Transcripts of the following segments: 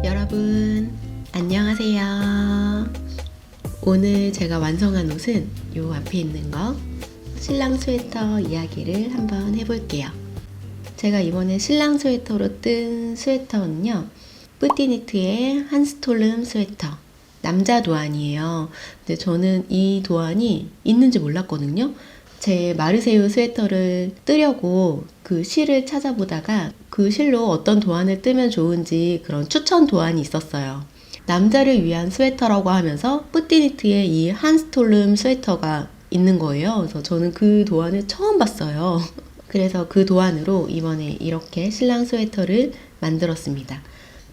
여러분 안녕하세요. 오늘 제가 완성한 옷은 요 앞에 있는 거 신랑 스웨터 이야기를 한번 해볼게요. 제가 이번에 신랑 스웨터로 뜬 스웨터는요, 뿌띠니트의 한스톨름 스웨터, 남자 도안이에요. 근데 저는 이 도안이 있는지 몰랐거든요. 제 마르세유 스웨터를 뜨려고 그 실을 찾아보다가 그 실로 어떤 도안을 뜨면 좋은지 그런 추천 도안이 있었어요. 남자를 위한 스웨터라고 하면서 뿌띠니트의 이 한스톨름 스웨터가 있는 거예요. 그래서 저는 그 도안을 처음 봤어요. 그래서 그 도안으로 이번에 이렇게 신랑 스웨터를 만들었습니다.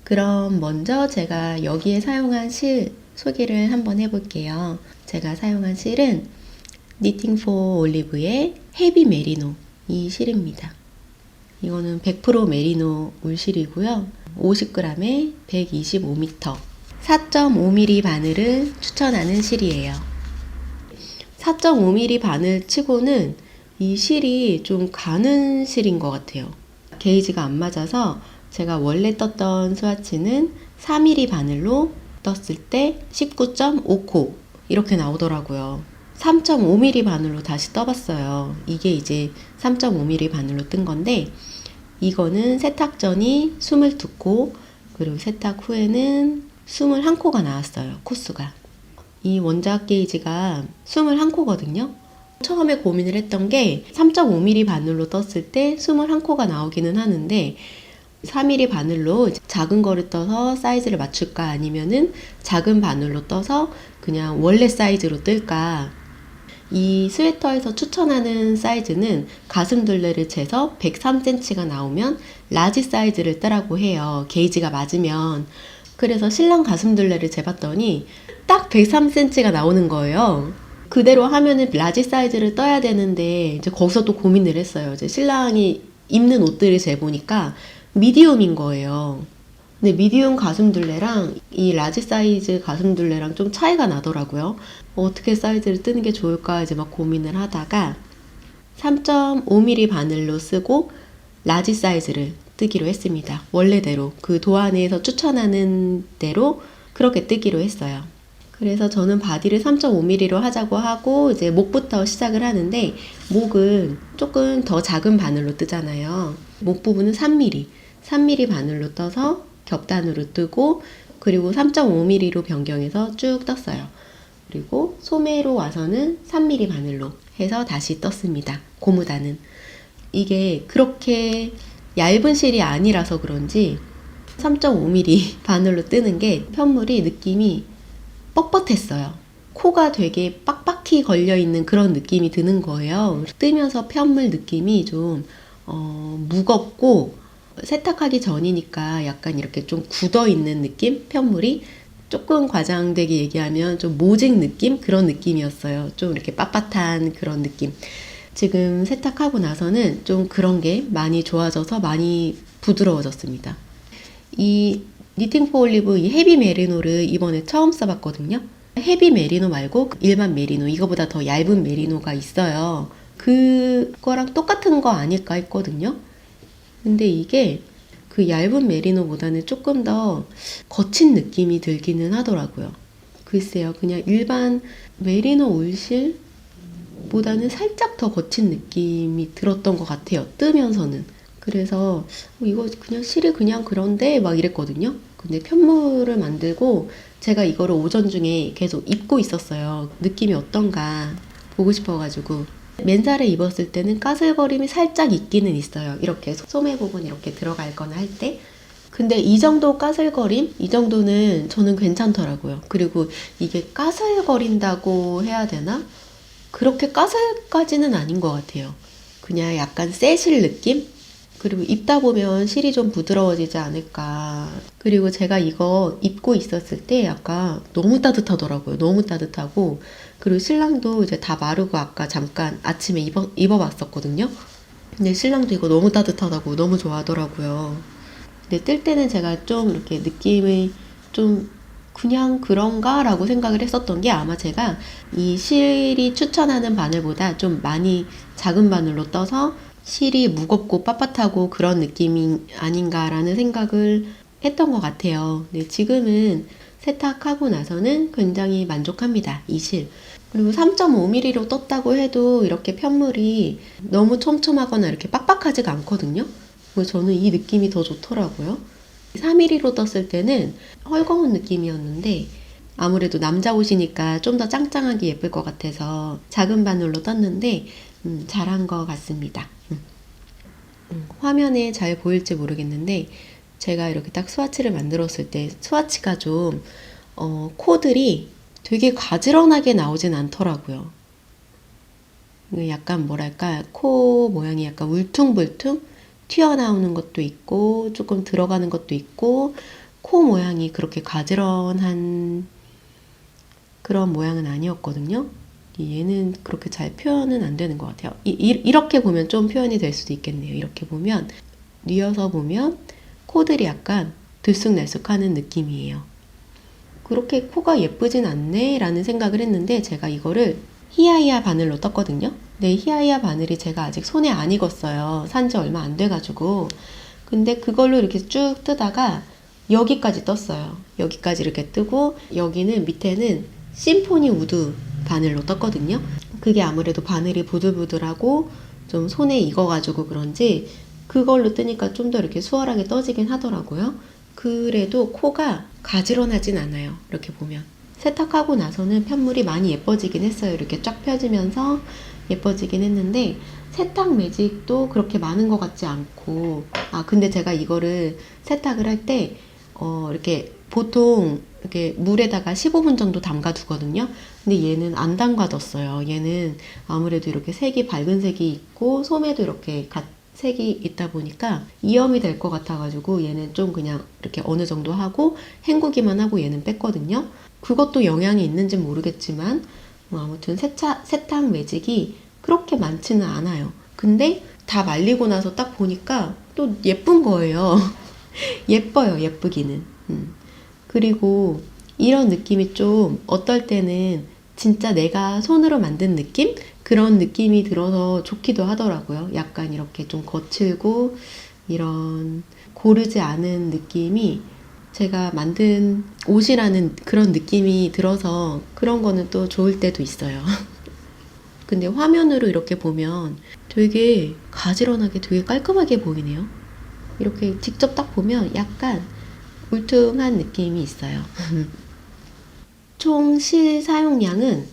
그럼 먼저 제가 여기에 사용한 실 소개를 한번 해볼게요. 제가 사용한 실은 니팅 포 올리브의 헤비 메리노 이 실입니다. 이거는 100% 메리노 울실이고요. 50g에 125m, 4.5mm 바늘을 추천하는 실이에요. 4.5mm 바늘 치고는 이 실이 좀 가는 실인 것 같아요. 게이지가 안 맞아서 제가 원래 떴던 스와치는 4mm 바늘로 떴을 때 19.5코 이렇게 나오더라고요. 3.5mm 바늘로 다시 떠봤어요. 이게 이제 3.5mm 바늘로 뜬 건데, 이거는 세탁 전이 22코, 그리고 세탁 후에는 21코가 나왔어요. 코수가. 이 원작 게이지가 21코거든요. 처음에 고민을 했던 게 3.5mm 바늘로 떴을 때 21코가 나오기는 하는데, 4mm 바늘로 작은 거를 떠서 사이즈를 맞출까, 아니면은 작은 바늘로 떠서 그냥 원래 사이즈로 뜰까. 이 스웨터에서 추천하는 사이즈는 가슴둘레를 재서 103cm가 나오면 라지 사이즈를 뜨라고 해요. 게이지가 맞으면. 그래서 신랑 가슴둘레를 재봤더니 딱 103cm가 나오는 거예요. 그대로 하면은 라지 사이즈를 떠야 되는데, 이제 거기서 또 고민을 했어요. 이제 신랑이 입는 옷들을 재보니까 미디움인 거예요. 근데 미디움 가슴둘레랑 이 라지 사이즈 가슴둘레랑 좀 차이가 나더라고요. 어떻게 사이즈를 뜨는 게 좋을까 이제 막 고민을 하다가 3.5mm 바늘로 쓰고 라지 사이즈를 뜨기로 했습니다. 원래대로 그 도안에서 추천하는 대로 그렇게 뜨기로 했어요. 그래서 저는 바디를 3.5mm로 하자고 하고 이제 목부터 시작을 하는데, 목은 조금 더 작은 바늘로 뜨잖아요. 목 부분은 3mm 바늘로 떠서 겹단으로 뜨고, 그리고 3.5mm로 변경해서 쭉 떴어요. 그리고 소매로 와서는 3mm 바늘로 해서 다시 떴습니다. 고무단은. 이게 그렇게 얇은 실이 아니라서 그런지 3.5mm 바늘로 뜨는 게 편물이 느낌이 뻣뻣했어요. 코가 되게 빡빡히 걸려있는 그런 느낌이 드는 거예요. 뜨면서 편물 느낌이 좀 무겁고, 세탁하기 전이니까 약간 이렇게 좀 굳어있는 느낌? 편물이 조금 과장되게 얘기하면 좀 모직 느낌? 그런 느낌이었어요. 좀 이렇게 빳빳한 그런 느낌. 지금 세탁하고 나서는 좀 그런 게 많이 좋아져서 많이 부드러워졌습니다. 이 니팅 포 올리브 이 헤비 메리노를 이번에 처음 써봤거든요. 헤비 메리노 말고 일반 메리노, 이거보다 더 얇은 메리노가 있어요. 그거랑 똑같은 거 아닐까 했거든요. 근데 이게 그 얇은 메리노보다는 조금 더 거친 느낌이 들기는 하더라고요. 글쎄요, 그냥 일반 메리노 울실보다는 살짝 더 거친 느낌이 들었던 것 같아요. 뜨면서는. 그래서 이거 그냥 실이 그냥 그런데 막 이랬거든요. 근데 편물을 만들고 제가 이거를 오전 중에 계속 입고 있었어요. 느낌이 어떤가 보고 싶어가지고. 맨살에 입었을 때는 까슬거림이 살짝 있기는 있어요. 이렇게 소매 부분 이렇게 들어갈 거나 할 때. 근데 이 정도 까슬거림? 이 정도는 저는 괜찮더라고요. 그리고 이게 까슬거린다고 해야 되나? 그렇게 까슬까지는 아닌 것 같아요. 그냥 약간 세실 느낌? 그리고 입다 보면 실이 좀 부드러워지지 않을까. 그리고 제가 이거 입고 있었을 때 약간 너무 따뜻하더라고요. 너무 따뜻하고. 그리고 신랑도 이제 다 마르고 아까 잠깐 아침에 입어봤었거든요. 근데 신랑도 이거 너무 따뜻하다고 너무 좋아하더라고요. 근데 뜰 때는 제가 좀 이렇게 느낌이 좀 그냥 그런가? 라고 생각을 했었던 게 아마 제가 이 실이 추천하는 바늘보다 좀 많이 작은 바늘로 떠서 실이 무겁고 빳빳하고 그런 느낌이 아닌가라는 생각을 했던 것 같아요. 근데 지금은 세탁하고 나서는 굉장히 만족합니다. 이 실. 그리고 3.5mm로 떴다고 해도 이렇게 편물이 너무 촘촘하거나 이렇게 빡빡하지가 않거든요. 그래서 저는 이 느낌이 더 좋더라고요. 4mm로 떴을 때는 헐거운 느낌이었는데 아무래도 남자 옷이니까 좀 더 짱짱하게 예쁠 것 같아서 작은 바늘로 떴는데 잘한 것 같습니다. 화면에 잘 보일지 모르겠는데 제가 이렇게 딱 스와치를 만들었을 때 스와치가 좀 코들이 되게 가지런하게 나오진 않더라고요. 약간 뭐랄까 코 모양이 약간 울퉁불퉁 튀어나오는 것도 있고 조금 들어가는 것도 있고 코 모양이 그렇게 가지런한 그런 모양은 아니었거든요. 얘는 그렇게 잘 표현은 안 되는 것 같아요. 이렇게 보면 좀 표현이 될 수도 있겠네요. 이렇게 보면 뉘어서 보면 코들이 약간 들쑥날쑥하는 느낌이에요. 그렇게 코가 예쁘진 않네 라는 생각을 했는데 제가 이거를 히아이아 바늘로 떴거든요. 근데 히아이아 바늘이 제가 아직 손에 안 익었어요. 산지 얼마 안 돼가지고. 근데 그걸로 이렇게 쭉 뜨다가 여기까지 떴어요. 여기까지 이렇게 뜨고 여기는 밑에는 심포니 우드 바늘로 떴거든요. 그게 아무래도 바늘이 부들부들하고 좀 손에 익어가지고 그런지 그걸로 뜨니까 좀 더 이렇게 수월하게 떠지긴 하더라고요. 그래도 코가 가지런하진 않아요. 이렇게 보면. 세탁하고 나서는 편물이 많이 예뻐지긴 했어요. 이렇게 쫙 펴지면서 예뻐지긴 했는데 세탁 매직도 그렇게 많은 것 같지 않고 근데 제가 이거를 세탁을 할 때 이렇게 보통 이렇게 물에다가 15분 정도 담가 두거든요. 근데 얘는 안 담가뒀어요. 얘는 아무래도 이렇게 색이 밝은 색이 있고 소매도 이렇게 색이 있다 보니까 이염이 될 것 같아가지고 얘는 좀 그냥 이렇게 어느 정도 하고 헹구기만 하고 얘는 뺐거든요. 그것도 영향이 있는지 모르겠지만 아무튼 세탁 매직이 그렇게 많지는 않아요. 근데 다 말리고 나서 딱 보니까 또 예쁜 거예요. 예뻐요, 예쁘기는. 그리고 이런 느낌이 좀 어떨 때는 진짜 내가 손으로 만든 느낌? 그런 느낌이 들어서 좋기도 하더라고요. 약간 이렇게 좀 거칠고 이런 고르지 않은 느낌이 제가 만든 옷이라는 그런 느낌이 들어서 그런 거는 또 좋을 때도 있어요. 근데 화면으로 이렇게 보면 되게 가지런하게 되게 깔끔하게 보이네요. 이렇게 직접 딱 보면 약간 울퉁한 느낌이 있어요. 총 실 사용량은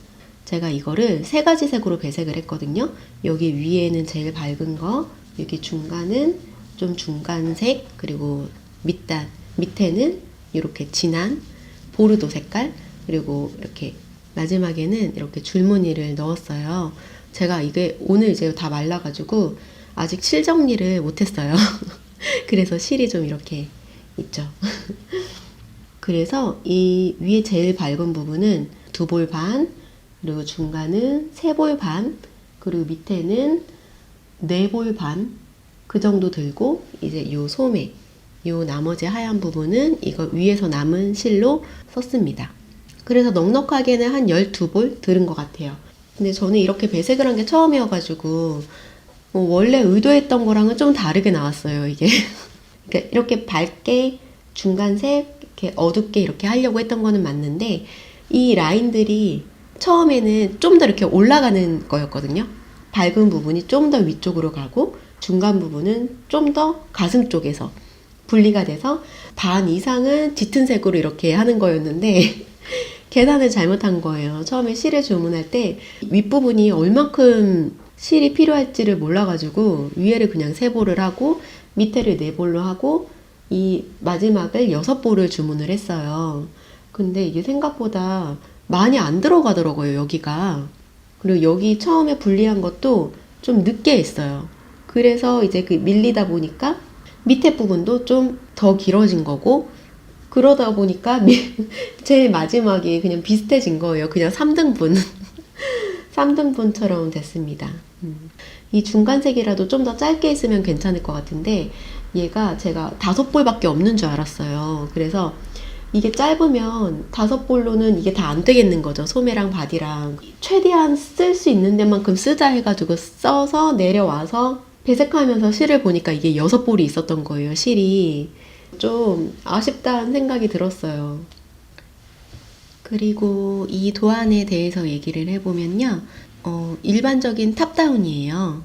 제가 이거를 3가지 색으로 배색을 했거든요. 여기 위에는 제일 밝은 거, 여기 중간은 좀 중간색, 그리고 밑에는 이렇게 진한 보르도 색깔, 그리고 이렇게 마지막에는 이렇게 줄무늬를 넣었어요. 제가 이게 오늘 이제 다 말라가지고 아직 실 정리를 못했어요. 그래서 실이 좀 이렇게 있죠. 그래서 이 위에 제일 밝은 부분은 2볼 반, 그리고 중간은 3볼 반, 그리고 밑에는 4볼 반, 그 정도 들고 이제 요 소매, 요 나머지 하얀 부분은 이거 위에서 남은 실로 썼습니다. 그래서 넉넉하게는 한 12볼 들은 것 같아요. 근데 저는 이렇게 배색을 한 게 처음이어가지고 원래 의도했던 거랑은 좀 다르게 나왔어요, 이게. 그러니까 이렇게 밝게 중간색, 이렇게 어둡게 이렇게 하려고 했던 거는 맞는데 이 라인들이 처음에는 좀 더 이렇게 올라가는 거였거든요. 밝은 부분이 좀 더 위쪽으로 가고 중간 부분은 좀 더 가슴 쪽에서 분리가 돼서 반 이상은 짙은 색으로 이렇게 하는 거였는데 계산을 잘못한 거예요. 처음에 실을 주문할 때 윗부분이 얼만큼 실이 필요할지를 몰라가지고 위에를 그냥 3볼을 하고 밑에를 4볼로 하고 이 마지막을 6볼을 주문을 했어요. 근데 이게 생각보다 많이 안 들어가더라고요, 여기가. 그리고 여기 처음에 분리한 것도 좀 늦게 했어요. 그래서 이제 그 밀리다 보니까 밑에 부분도 좀 더 길어진 거고, 그러다 보니까 제일 마지막에 그냥 비슷해진 거예요. 그냥 3등분. 3등분처럼 됐습니다. 이 중간색이라도 좀 더 짧게 있으면 괜찮을 것 같은데, 얘가 제가 5볼밖에 없는 줄 알았어요. 그래서 이게 짧으면 5볼로는 이게 다 안 되겠는 거죠. 소매랑 바디랑. 최대한 쓸 수 있는 데만큼 쓰자 해가지고 써서 내려와서 배색하면서 실을 보니까 이게 6볼이 있었던 거예요, 실이. 좀 아쉽다는 생각이 들었어요. 그리고 이 도안에 대해서 얘기를 해보면요. 일반적인 탑다운이에요.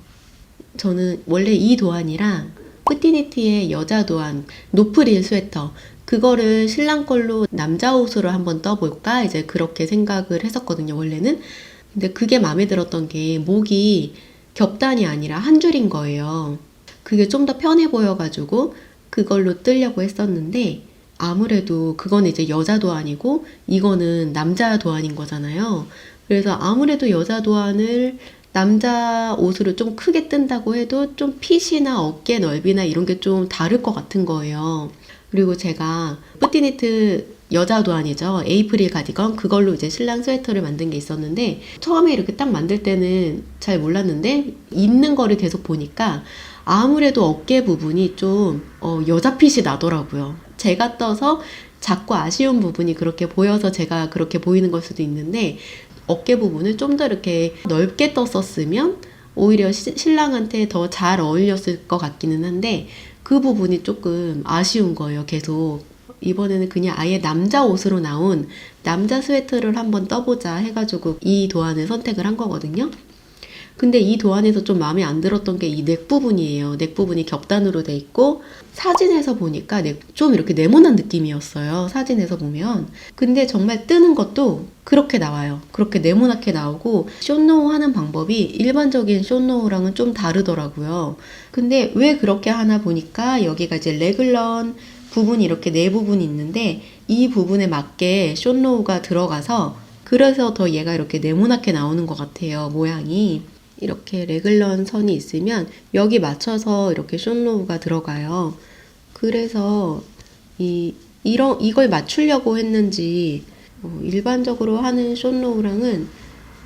저는 원래 이 도안이랑 뿌띠니트의 여자 도안, 노프릴 스웨터, 그거를 신랑 걸로 남자 옷으로 한번 떠볼까? 이제 그렇게 생각을 했었거든요, 원래는. 근데 그게 마음에 들었던 게 목이 겹단이 아니라 한 줄인 거예요. 그게 좀 더 편해 보여가지고 그걸로 뜨려고 했었는데, 아무래도 그건 이제 여자 도안이고 이거는 남자 도안인 거잖아요. 그래서 아무래도 여자 도안을 남자 옷으로 좀 크게 뜬다고 해도 좀 핏이나 어깨 넓이나 이런 게 좀 다를 것 같은 거예요. 그리고 제가 뿌띠니트 여자 도안이죠. 에이프릴 가디건, 그걸로 이제 신랑 스웨터를 만든 게 있었는데, 처음에 이렇게 딱 만들 때는 잘 몰랐는데 입는 거를 계속 보니까 아무래도 어깨 부분이 좀 여자 핏이 나더라고요. 제가 떠서 자꾸 아쉬운 부분이 그렇게 보여서 제가 그렇게 보이는 걸 수도 있는데, 어깨 부분을 좀 더 이렇게 넓게 떴었으면 오히려 신랑한테 더 잘 어울렸을 것 같기는 한데, 그 부분이 조금 아쉬운 거예요. 계속 이번에는 그냥 아예 남자 옷으로 나온 남자 스웨터를 한번 떠보자 해가지고 이 도안을 선택을 한 거거든요. 근데 이 도안에서 좀 마음에 안 들었던 게 이 넥 부분이에요. 넥 부분이 겹단으로 돼 있고, 사진에서 보니까 좀 이렇게 네모난 느낌이었어요. 사진에서 보면. 근데 정말 뜨는 것도 그렇게 나와요. 그렇게 네모나게 나오고, 숏노우 하는 방법이 일반적인 숏노우랑은 좀 다르더라고요. 근데 왜 그렇게 하나 보니까 여기가 이제 레글런 부분이 이렇게 네 부분이 있는데, 이 부분에 맞게 숏노우가 들어가서 그래서 더 얘가 이렇게 네모나게 나오는 것 같아요. 모양이. 이렇게 레글런 선이 있으면 여기 맞춰서 이렇게 숏노우가 들어가요. 그래서 이걸 맞추려고 했는지 일반적으로 하는 숏노우랑은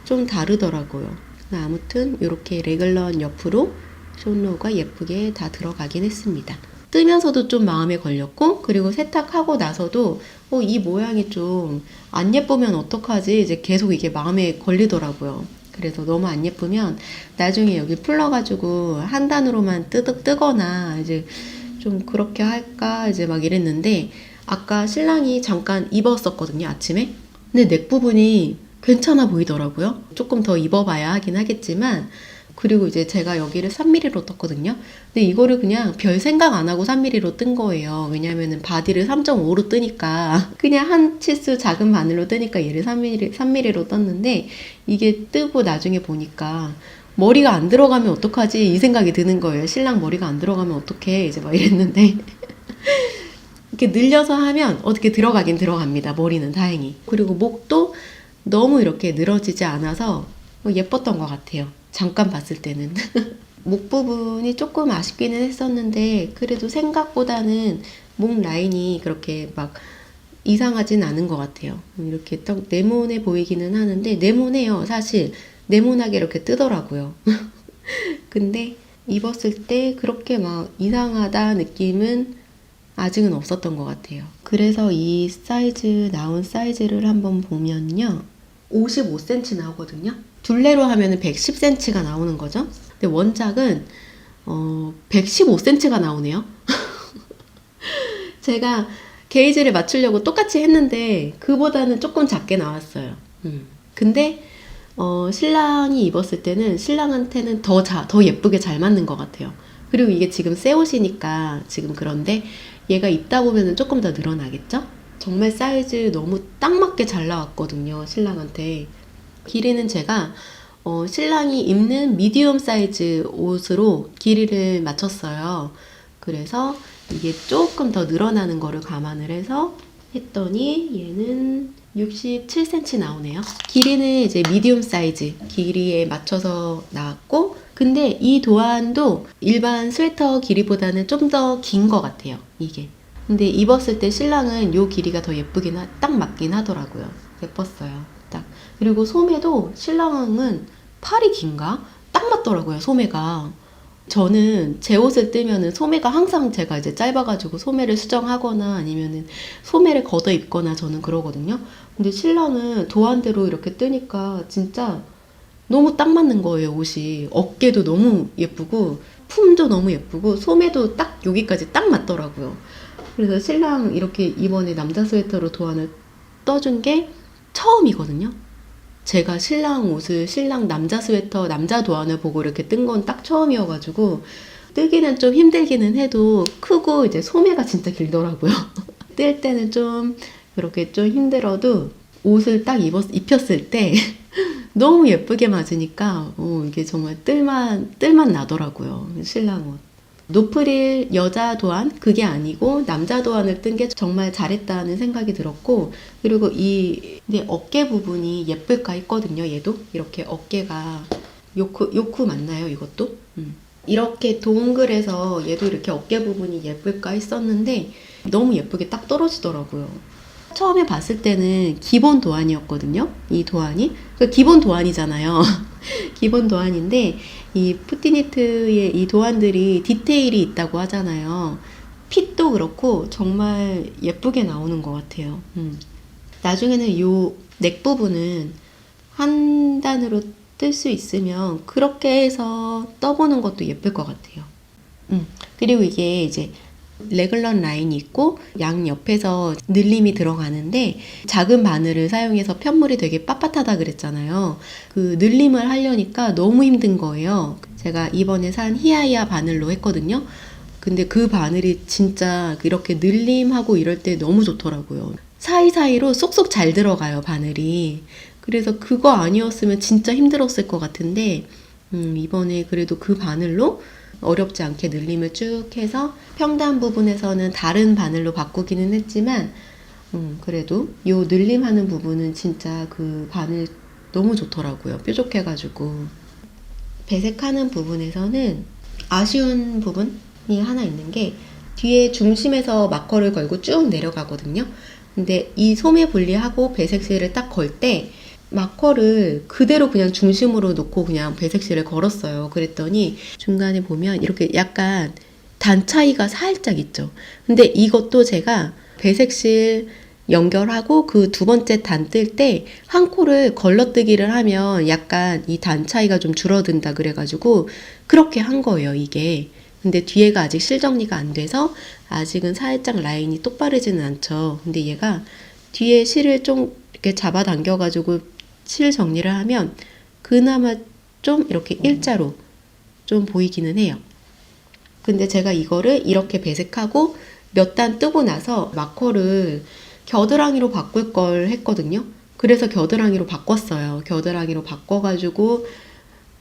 좀 다르더라고요. 아무튼 이렇게 레글런 옆으로 숏노우가 예쁘게 다 들어가긴 했습니다. 뜨면서도 좀 마음에 걸렸고, 그리고 세탁하고 나서도 이 모양이 좀 안 예쁘면 어떡하지? 이제 계속 이게 마음에 걸리더라고요. 그래서 너무 안 예쁘면 나중에 여기 풀러가지고 한 단으로만 뜨거나 이제 좀 그렇게 할까 이제 막 이랬는데, 아까 신랑이 잠깐 입었었거든요, 아침에. 근데 넥 부분이 괜찮아 보이더라고요. 조금 더 입어봐야 하긴 하겠지만, 그리고 이제 제가 여기를 3mm로 떴거든요. 근데 이거를 그냥 별 생각 안 하고 3mm로 뜬 거예요. 왜냐면은 바디를 3.5로 뜨니까, 그냥 한 치수 작은 바늘로 뜨니까 얘를 3mm로 떴는데, 이게 뜨고 나중에 보니까 머리가 안 들어가면 어떡하지? 이 생각이 드는 거예요. 신랑 머리가 안 들어가면 어떡해? 이제 막 이랬는데. 이렇게 늘려서 하면 어떻게 들어가긴 들어갑니다. 머리는 다행히. 그리고 목도 너무 이렇게 늘어지지 않아서 예뻤던 것 같아요. 잠깐 봤을 때는. 목 부분이 조금 아쉽기는 했었는데, 그래도 생각보다는 목 라인이 그렇게 막 이상하진 않은 것 같아요. 이렇게 딱 네모네 보이기는 하는데, 네모네요. 사실 네모나게 이렇게 뜨더라고요. 근데 입었을 때 그렇게 막 이상하다 느낌은 아직은 없었던 것 같아요. 그래서 이 나온 사이즈를 한번 보면요, 55cm 나오거든요. 둘레로 하면 110cm가 나오는 거죠. 근데 원작은 115cm가 나오네요. 제가 게이지를 맞추려고 똑같이 했는데 그보다는 조금 작게 나왔어요. 근데 신랑이 입었을 때는 신랑한테는 더 예쁘게 잘 맞는 것 같아요. 그리고 이게 지금 새 옷이니까 지금 그런데 얘가 입다 보면 조금 더 늘어나겠죠? 정말 사이즈 너무 딱 맞게 잘 나왔거든요, 신랑한테. 길이는 제가 신랑이 입는 미디움 사이즈 옷으로 길이를 맞췄어요. 그래서 이게 조금 더 늘어나는 거를 감안을 해서 했더니 얘는 67cm 나오네요. 길이는 이제 미디움 사이즈 길이에 맞춰서 나왔고, 근데 이 도안도 일반 스웨터 길이보다는 좀 더 긴 것 같아요, 이게. 근데 입었을 때 신랑은 요 길이가 더 예쁘긴 딱 맞긴 하더라고요. 예뻤어요. 딱. 그리고 소매도 신랑은 팔이 긴가? 딱 맞더라고요, 소매가. 저는 제 옷을 뜨면은 소매가 항상 제가 이제 짧아가지고 소매를 수정하거나 아니면은 소매를 걷어 입거나 저는 그러거든요. 근데 신랑은 도안대로 이렇게 뜨니까 진짜 너무 딱 맞는 거예요, 옷이. 어깨도 너무 예쁘고, 품도 너무 예쁘고, 소매도 딱 여기까지 딱 맞더라고요. 그래서 신랑 이렇게 이번에 남자 스웨터로 도안을 떠준 게 처음이거든요. 제가 신랑 옷을, 신랑 남자 스웨터, 남자 도안을 보고 이렇게 뜬 건 딱 처음이어가지고, 뜨기는 좀 힘들기는 해도 크고 이제 소매가 진짜 길더라고요. 뜰 때는 좀 그렇게 좀 힘들어도 옷을 딱 입혔을 때 너무 예쁘게 맞으니까 이게 정말 뜰만 나더라고요. 신랑 옷. 노프릴 여자 도안 그게 아니고 남자 도안을 뜬 게 정말 잘했다는 생각이 들었고, 그리고 근데 어깨 부분이 예쁠까 했거든요. 얘도 이렇게 어깨가 요크 맞나요? 이것도? 이렇게 동글해서 얘도 이렇게 어깨 부분이 예쁠까 했었는데 너무 예쁘게 딱 떨어지더라고요. 처음에 봤을 때는 기본 도안이었거든요. 이 도안이 기본 도안이잖아요. 기본 도안인데 이 푸티니트의 이 도안들이 디테일이 있다고 하잖아요. 핏도 그렇고 정말 예쁘게 나오는 것 같아요. 나중에는 요 넥 부분은 한 단으로 뜰 수 있으면 그렇게 해서 떠보는 것도 예쁠 것 같아요. 그리고 이게 이제 레글런 라인이 있고 양 옆에서 늘림이 들어가는데 작은 바늘을 사용해서 편물이 되게 빳빳하다 그랬잖아요. 그 늘림을 하려니까 너무 힘든 거예요. 제가 이번에 산 히아이아 바늘로 했거든요. 근데 그 바늘이 진짜 이렇게 늘림하고 이럴 때 너무 좋더라고요. 사이사이로 쏙쏙 잘 들어가요, 바늘이. 그래서 그거 아니었으면 진짜 힘들었을 것 같은데 이번에 그래도 그 바늘로 어렵지 않게 늘림을 쭉 해서 평단 부분에서는 다른 바늘로 바꾸기는 했지만 그래도 요 늘림하는 부분은 진짜 그 바늘 너무 좋더라고요. 뾰족해가지고. 배색하는 부분에서는 아쉬운 부분이 하나 있는 게 뒤에 중심에서 마커를 걸고 쭉 내려가거든요. 근데 이 소매 분리하고 배색실을 딱 걸 때 마커를 그대로 그냥 중심으로 놓고 그냥 배색실을 걸었어요. 그랬더니 중간에 보면 이렇게 약간 단 차이가 살짝 있죠. 근데 이것도 제가 배색실 연결하고 그 두 번째 단 뜰 때 한 코를 걸러뜨기를 하면 약간 이 단 차이가 좀 줄어든다 그래가지고 그렇게 한 거예요, 이게. 근데 뒤에가 아직 실 정리가 안 돼서 아직은 살짝 라인이 똑바르지는 않죠. 근데 얘가 뒤에 실을 좀 이렇게 잡아당겨가지고 실 정리를 하면 그나마 좀 이렇게 일자로 좀 보이기는 해요. 근데 제가 이거를 이렇게 배색하고 몇 단 뜨고 나서 마커를 겨드랑이로 바꿀 걸 했거든요. 그래서 겨드랑이로 바꿨어요. 겨드랑이로 바꿔가지고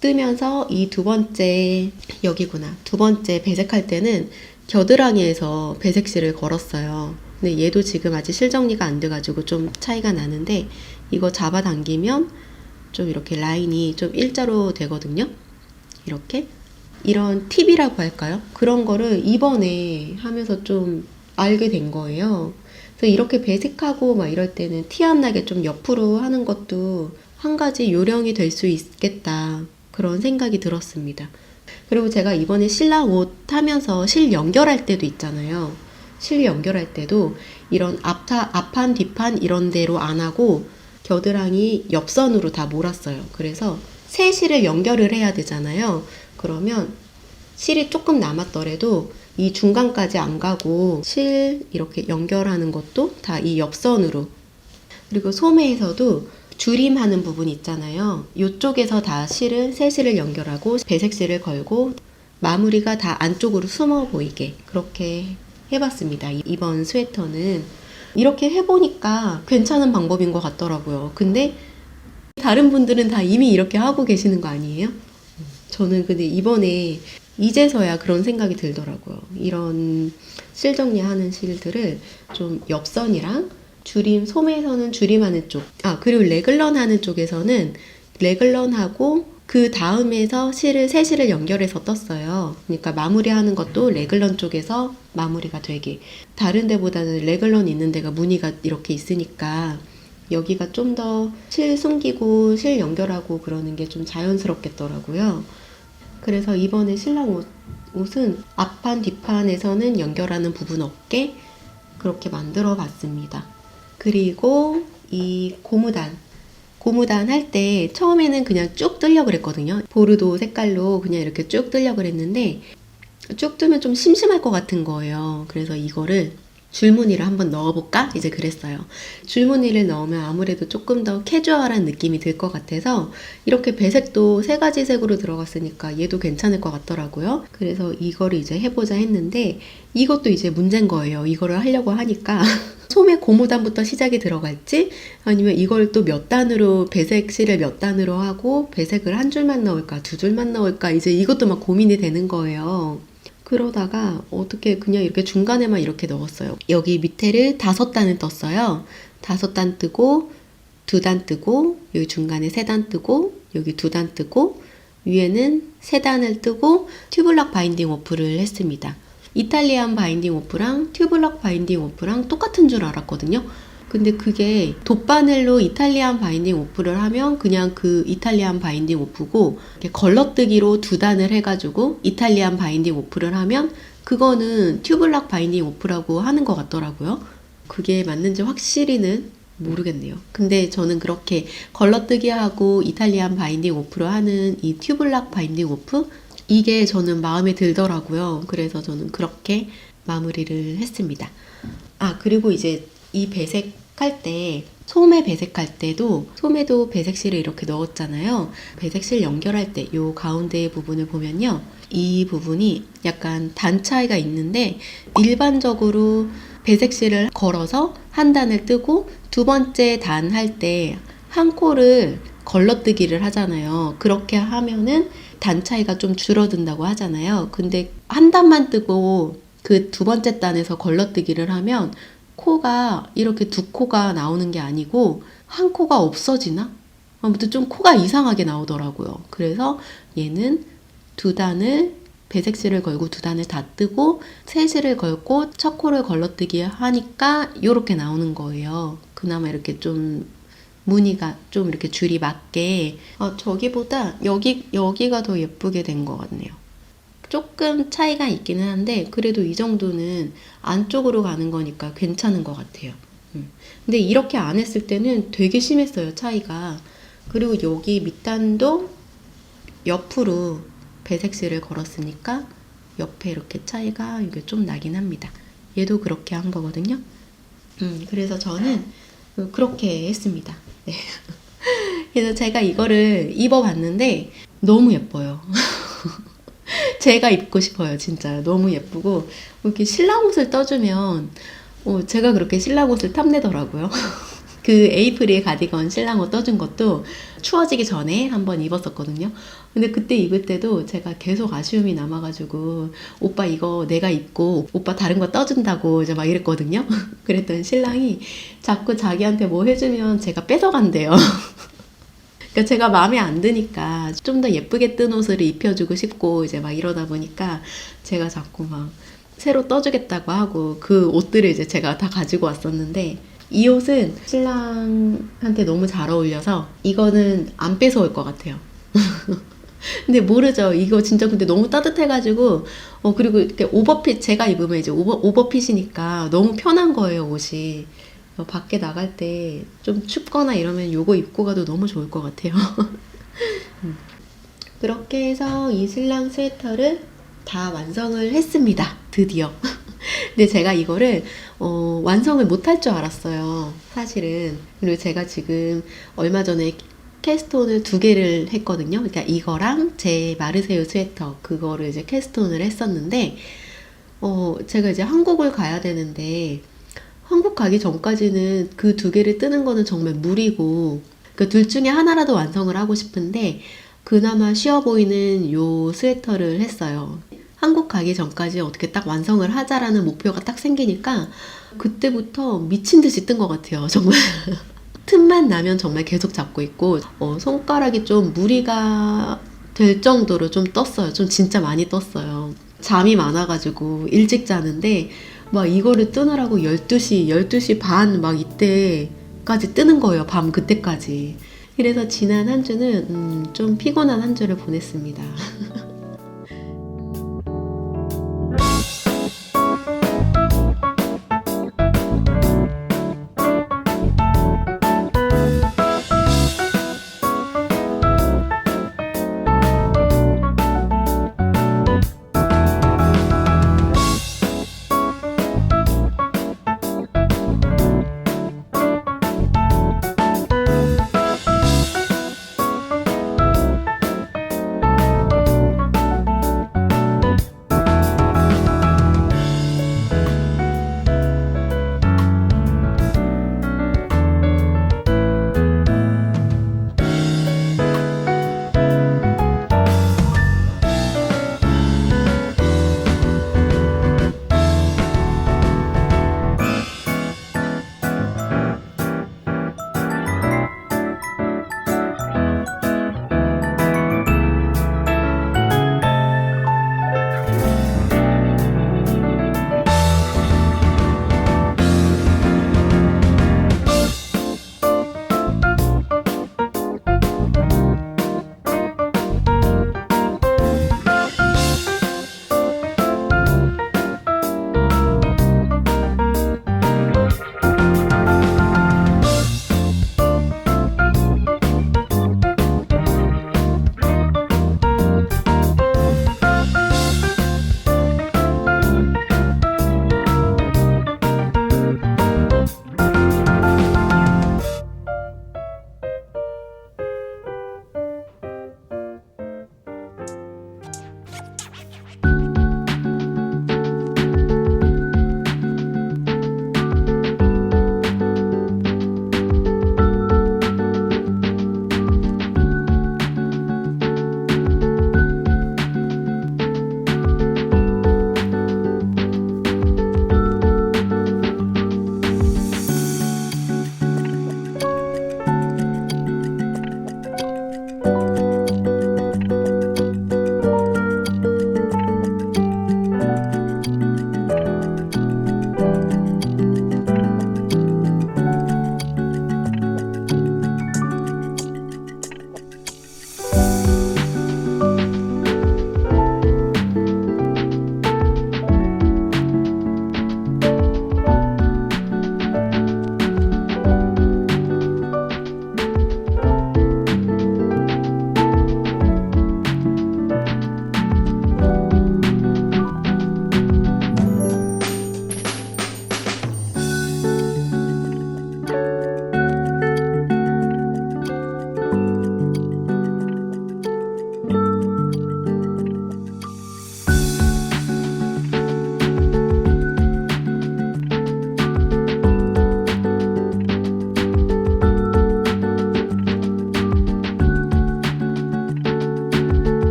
뜨면서 이 두 번째, 여기구나. 두 번째 배색할 때는 겨드랑이에서 배색실을 걸었어요. 근데 얘도 지금 아직 실 정리가 안 돼가지고 좀 차이가 나는데 이거 잡아당기면 좀 이렇게 라인이 좀 일자로 되거든요. 이렇게. 이런 팁이라고 할까요? 그런 거를 이번에 하면서 좀 알게 된 거예요. 그래서 이렇게 배색하고 막 이럴 때는 티 안 나게 좀 옆으로 하는 것도 한 가지 요령이 될 수 있겠다. 그런 생각이 들었습니다. 그리고 제가 이번에 신랑 옷 하면서 실 연결할 때도 있잖아요. 실 연결할 때도 이런 앞판, 뒷판 이런 데로 안 하고 겨드랑이 옆선으로 다 몰았어요. 그래서 세 실을 연결을 해야 되잖아요. 그러면 실이 조금 남았더라도 이 중간까지 안 가고 실 이렇게 연결하는 것도 다 이 옆선으로. 그리고 소매에서도 줄임하는 부분 있잖아요. 이쪽에서 다 세 실을 연결하고 배색실을 걸고 마무리가 다 안쪽으로 숨어 보이게 그렇게 해봤습니다. 이번 스웨터는 이렇게 해보니까 괜찮은 방법인 것 같더라고요. 근데 다른 분들은 다 이미 이렇게 하고 계시는 거 아니에요? 저는 근데 이번에 이제서야 그런 생각이 들더라고요. 이런 실 정리하는 실들을 좀 옆선이랑 소매에서는 줄임하는 쪽, 그리고 레글런 하는 쪽에서는 레글런하고 그 다음에서 세 실을 연결해서 떴어요. 그러니까 마무리하는 것도 레글런 쪽에서 마무리가 되게. 다른 데보다는 레글런 있는 데가 무늬가 이렇게 있으니까 여기가 좀 더 실 숨기고 실 연결하고 그러는 게 좀 자연스럽겠더라고요. 그래서 이번에 신랑 옷은 앞판 뒷판에서는 연결하는 부분 없게 그렇게 만들어 봤습니다. 그리고 이 고무단 할 때 처음에는 그냥 쭉 뜨려고 그랬거든요. 보르도 색깔로 그냥 이렇게 쭉 뜨려고 그랬는데 쭉 뜨면 좀 심심할 것 같은 거예요. 그래서 이거를 줄무늬를 한번 넣어볼까? 이제 그랬어요. 줄무늬를 넣으면 아무래도 조금 더 캐주얼한 느낌이 들 것 같아서 이렇게 배색도 3가지 색으로 들어갔으니까 얘도 괜찮을 것 같더라고요. 그래서 이거를 이제 해보자 했는데 이것도 이제 문제인 거예요. 이거를 하려고 하니까 소매 고무단부터 시작이 들어갈지 아니면 이걸 또 몇 단으로 배색실을 몇 단으로 하고 배색을 한 줄만 넣을까 2줄만 넣을까 이제 이것도 막 고민이 되는 거예요. 그러다가 어떻게 그냥 이렇게 중간에만 이렇게 넣었어요. 여기 밑에를 5단을 떴어요. 5단 뜨고 2단 뜨고 여기 중간에 3단 뜨고 여기 2단 뜨고 위에는 3단을 뜨고 튜블럭 바인딩 오프를 했습니다. 이탈리안 바인딩 오프랑 튜블럭 바인딩 오프랑 똑같은 줄 알았거든요. 근데 그게 돗바늘로 이탈리안 바인딩 오프를 하면 그냥 그 이탈리안 바인딩 오프고 걸러뜨기로 2단을 해가지고 이탈리안 바인딩 오프를 하면 그거는 튜블럭 바인딩 오프라고 하는 것 같더라고요. 그게 맞는지 확실히는 모르겠네요. 근데 저는 그렇게 걸러뜨기하고 이탈리안 바인딩 오프를 하는 이 튜블럭 바인딩 오프 이게 저는 마음에 들더라고요. 그래서 저는 그렇게 마무리를 했습니다. 그리고 이제 이 배색할 때 소매 배색할 때도 소매도 배색실을 이렇게 넣었잖아요. 배색실 연결할 때 이 가운데 부분을 보면요. 이 부분이 약간 단 차이가 있는데 일반적으로 배색실을 걸어서 한 단을 뜨고 두 번째 단 할 때 한 코를 걸러뜨기를 하잖아요. 그렇게 하면은 단 차이가 좀 줄어든다고 하잖아요. 근데 한 단만 뜨고 그 두 번째 단에서 걸러뜨기를 하면 코가 이렇게 2코가 나오는 게 아니고 한 코가 없어지나? 아무튼 좀 코가 이상하게 나오더라고요. 그래서 얘는 2단을 배색실을 걸고 2단을 다 뜨고 3실을 걸고 첫 코를 걸러뜨기 하니까 이렇게 나오는 거예요. 그나마 이렇게 좀 무늬가 좀 이렇게 줄이 맞게 저기보다 여기가 더 예쁘게 된 것 같네요. 조금 차이가 있기는 한데 그래도 이 정도는 안쪽으로 가는 거니까 괜찮은 것 같아요. 근데 이렇게 안 했을 때는 되게 심했어요, 차이가. 그리고 여기 밑단도 옆으로 배색실을 걸었으니까 옆에 이렇게 차이가 이게 좀 나긴 합니다. 얘도 그렇게 한 거거든요. 그래서 저는 그렇게 했습니다. 네. 그래서 제가 이거를 입어봤는데 너무 예뻐요. 제가 입고 싶어요, 진짜. 너무 예쁘고 이렇게 신랑 옷을 떠주면 제가 그렇게 신랑 옷을 탐내더라고요. 그 에이프릴 가디건 신랑 옷 떠준 것도 추워지기 전에 한번 입었었거든요. 근데 그때 입을 때도 제가 계속 아쉬움이 남아가지고 오빠 이거 내가 입고 오빠 다른 거 떠준다고 이제 막 이랬거든요. 그랬더니 신랑이 자꾸 자기한테 뭐 해주면 제가 뺏어간대요. 그러니까 제가 마음에 안 드니까 좀 더 예쁘게 뜬 옷을 입혀주고 싶고 이제 막 이러다 보니까 제가 자꾸 막 새로 떠주겠다고 하고 그 옷들을 이제 제가 다 가지고 왔었는데 이 옷은 신랑한테 너무 잘 어울려서 이거는 안 뺏어올 것 같아요. 근데 모르죠. 이거 진짜 근데 너무 따뜻해가지고 그리고 이렇게 오버핏 제가 입으면 이제 오버핏이니까 너무 편한 거예요, 옷이. 밖에 나갈 때 좀 춥거나 이러면 요거 입고 가도 너무 좋을 것 같아요. 그렇게 해서 이 신랑 스웨터를 다 완성을 했습니다. 드디어. 근데 제가 이거를 완성을 못할 줄 알았어요, 사실은. 그리고 제가 지금 얼마 전에 캐스톤을 2개를 했거든요. 그러니까 이거랑 제 마르세유 스웨터 그거를 이제 캐스톤을 했었는데 제가 이제 한국을 가야 되는데 한국 가기 전까지는 그 2개를 뜨는 거는 정말 무리고 그 둘 중에 하나라도 완성을 하고 싶은데 그나마 쉬워 보이는 요 스웨터를 했어요. 한국 가기 전까지 어떻게 딱 완성을 하자라는 목표가 딱 생기니까 그때부터 미친 듯이 뜬 것 같아요, 정말. 틈만 나면 정말 계속 잡고 있고 손가락이 좀 무리가 될 정도로 좀 떴어요. 좀 진짜 많이 떴어요. 잠이 많아가지고 일찍 자는데 막 이거를 뜨느라고 12시 반 막 이때까지 뜨는 거예요. 밤 그때까지. 그래서 지난 한 주는 좀 피곤한 한 주를 보냈습니다.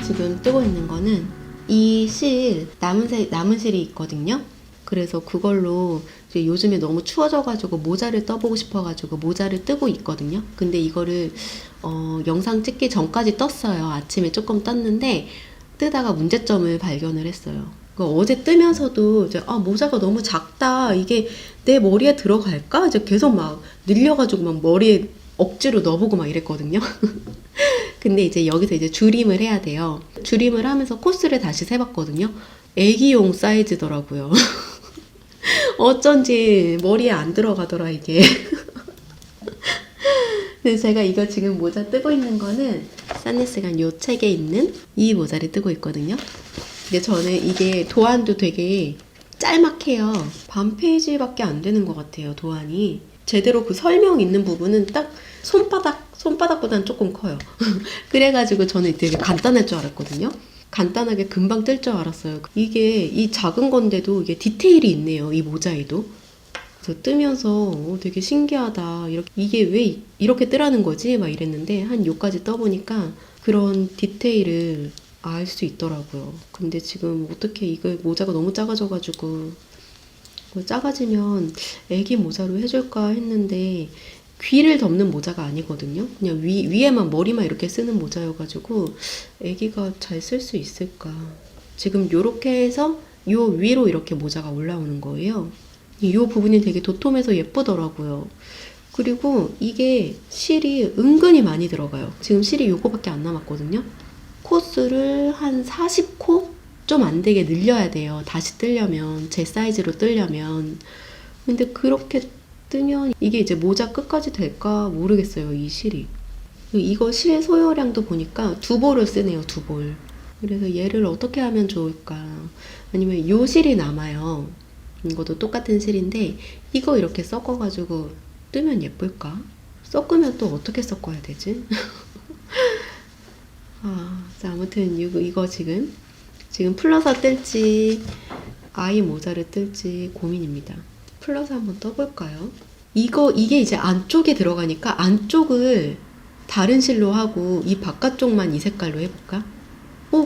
지금 뜨고 있는 거는 이 실 남은 실이 있거든요. 그래서 그걸로 이제 요즘에 너무 추워져가지고 모자를 떠보고 싶어가지고 모자를 뜨고 있거든요. 근데 이거를 영상 찍기 전까지 떴어요. 아침에 조금 떴는데 뜨다가 문제점을 발견을 했어요. 어제 뜨면서도 이제 모자가 너무 작다. 이게 내 머리에 들어갈까? 이제 계속 막 늘려가지고 막 머리에 억지로 넣어보고 막 이랬거든요. 근데 이제 여기서 이제 줄임을 해야 돼요. 줄임을 하면서 코스를 다시 세봤거든요. 애기용 사이즈더라고요. 어쩐지 머리에 안 들어가더라 이게. 그래서 제가 이거 지금 모자 뜨고 있는 거는 산니스간 요 책에 있는 이 모자를 뜨고 있거든요. 근데 저는 이게 도안도 되게 짤막해요. 반 페이지밖에 안 되는 것 같아요, 도안이. 제대로 그 설명 있는 부분은 딱 손바닥 손바닥보다는 조금 커요. 그래가지고 저는 되게 간단할 줄 알았거든요. 간단하게 금방 뜰 줄 알았어요. 이게 이 작은 건데도 이게 디테일이 있네요. 이 모자에도. 그래서 뜨면서 되게 신기하다. 이게 왜 이렇게 뜨라는 거지? 막 이랬는데 한 요까지 떠보니까 그런 디테일을 알 수 있더라고요. 근데 지금 어떻게 이거 모자가 너무 작아져가지고 작아지면 애기 모자로 해줄까 했는데 귀를 덮는 모자가 아니거든요. 그냥 위에만 머리만 이렇게 쓰는 모자여가지고 애기가 잘 쓸 수 있을까. 지금 요렇게 해서 요 위로 이렇게 모자가 올라오는 거예요. 이 부분이 되게 도톰해서 예쁘더라고요. 그리고 이게 실이 은근히 많이 들어가요. 지금 실이 요거밖에 안 남았거든요. 코스를 한 40코? 좀 안 되게 늘려야 돼요. 다시 뜨려면, 제 사이즈로 뜨려면. 근데 그렇게 뜨면 이게 이제 모자 끝까지 될까 모르겠어요, 이 실이. 이거 실 소요량도 보니까 2볼을 쓰네요, 2볼. 그래서 얘를 어떻게 하면 좋을까? 아니면 요 실이 남아요. 이것도 똑같은 실인데 이거 이렇게 섞어가지고 뜨면 예쁠까? 섞으면 또 어떻게 섞어야 되지? 아무튼 이거 지금 풀러서 뜰지 아이 모자를 뜰지 고민입니다. 풀러서 한번 떠볼까요? 이게 이제 안쪽에 들어가니까 안쪽을 다른 실로 하고 이 바깥쪽만 이 색깔로 해볼까?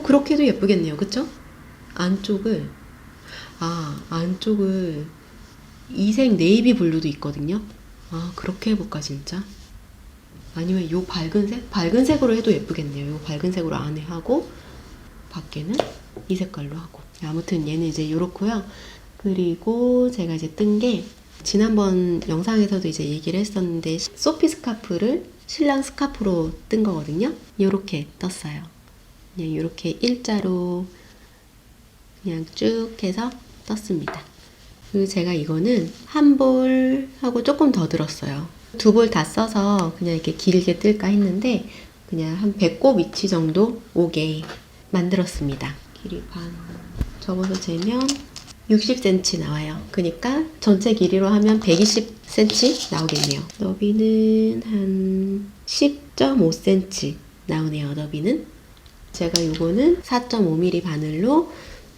그렇게 해도 예쁘겠네요. 그쵸? 안쪽을 이색 네이비 블루도 있거든요. 그렇게 해볼까 진짜? 아니면 요 밝은 색? 밝은 색으로 해도 예쁘겠네요. 요 밝은 색으로 안에 하고 밖에는 이 색깔로 하고. 아무튼 얘는 이제 요렇고요. 그리고 제가 이제 뜬 게 지난번 영상에서도 이제 얘기를 했었는데 소피 스카프를 신랑 스카프로 뜬 거거든요. 요렇게 떴어요. 그냥 요렇게 일자로 그냥 쭉 해서 떴습니다. 그리고 제가 이거는 한 볼 하고 조금 더 들었어요. 2볼 다 써서 그냥 이렇게 길게 뜰까 했는데 그냥 한 배꼽 위치 정도 오게 만들었습니다. 길이 반 접어서 재면 60cm 나와요. 그러니까 전체 길이로 하면 120cm 나오겠네요. 너비는 한 10.5cm 나오네요. 너비는. 제가 이거는 4.5mm 바늘로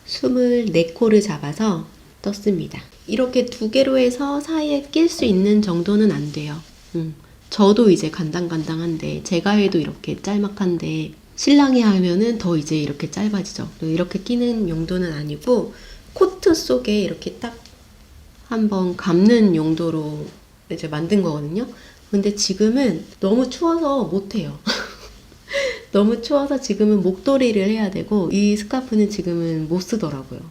24코를 잡아서 떴습니다. 이렇게 2개로 해서 사이에 낄 수 있는 정도는 안 돼요. 저도 이제 간당간당한데 제가 해도 이렇게 짤막한데 신랑이 하면은 더 이제 이렇게 짧아지죠. 이렇게 끼는 용도는 아니고 코트 속에 이렇게 딱 한번 감는 용도로 이제 만든 거거든요. 근데 지금은 너무 추워서 못해요. 너무 추워서 지금은 목도리를 해야 되고 이 스카프는 지금은 못 쓰더라고요.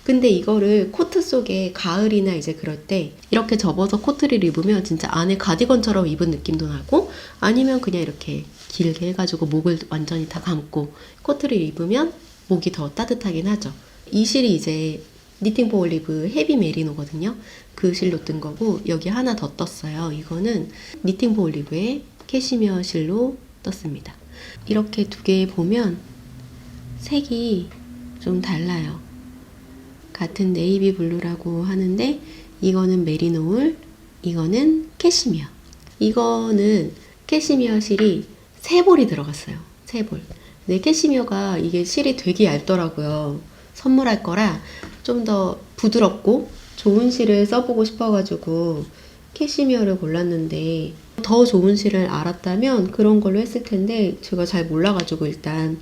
근데 이거를 코트 속에 가을이나 이제 그럴 때 이렇게 접어서 코트를 입으면 진짜 안에 가디건처럼 입은 느낌도 나고 아니면 그냥 이렇게 길게 해가지고 목을 완전히 다 감고 코트를 입으면 목이 더 따뜻하긴 하죠. 이 실이 이제 니팅 포 올리브 헤비 메리노거든요. 그 실로 뜬 거고 여기 하나 더 떴어요. 이거는 니팅 포 올리브의 캐시미어 실로 떴습니다. 이렇게 2개 보면 색이 좀 달라요. 같은 네이비 블루라고 하는데 이거는 메리노울, 이거는 캐시미어. 이거는 캐시미어 실이 3볼이 들어갔어요. 3볼. 근데 캐시미어가 이게 실이 되게 얇더라고요. 선물할 거라 좀 더 부드럽고 좋은 실을 써보고 싶어가지고 캐시미어를 골랐는데 더 좋은 실을 알았다면 그런 걸로 했을 텐데 제가 잘 몰라가지고 일단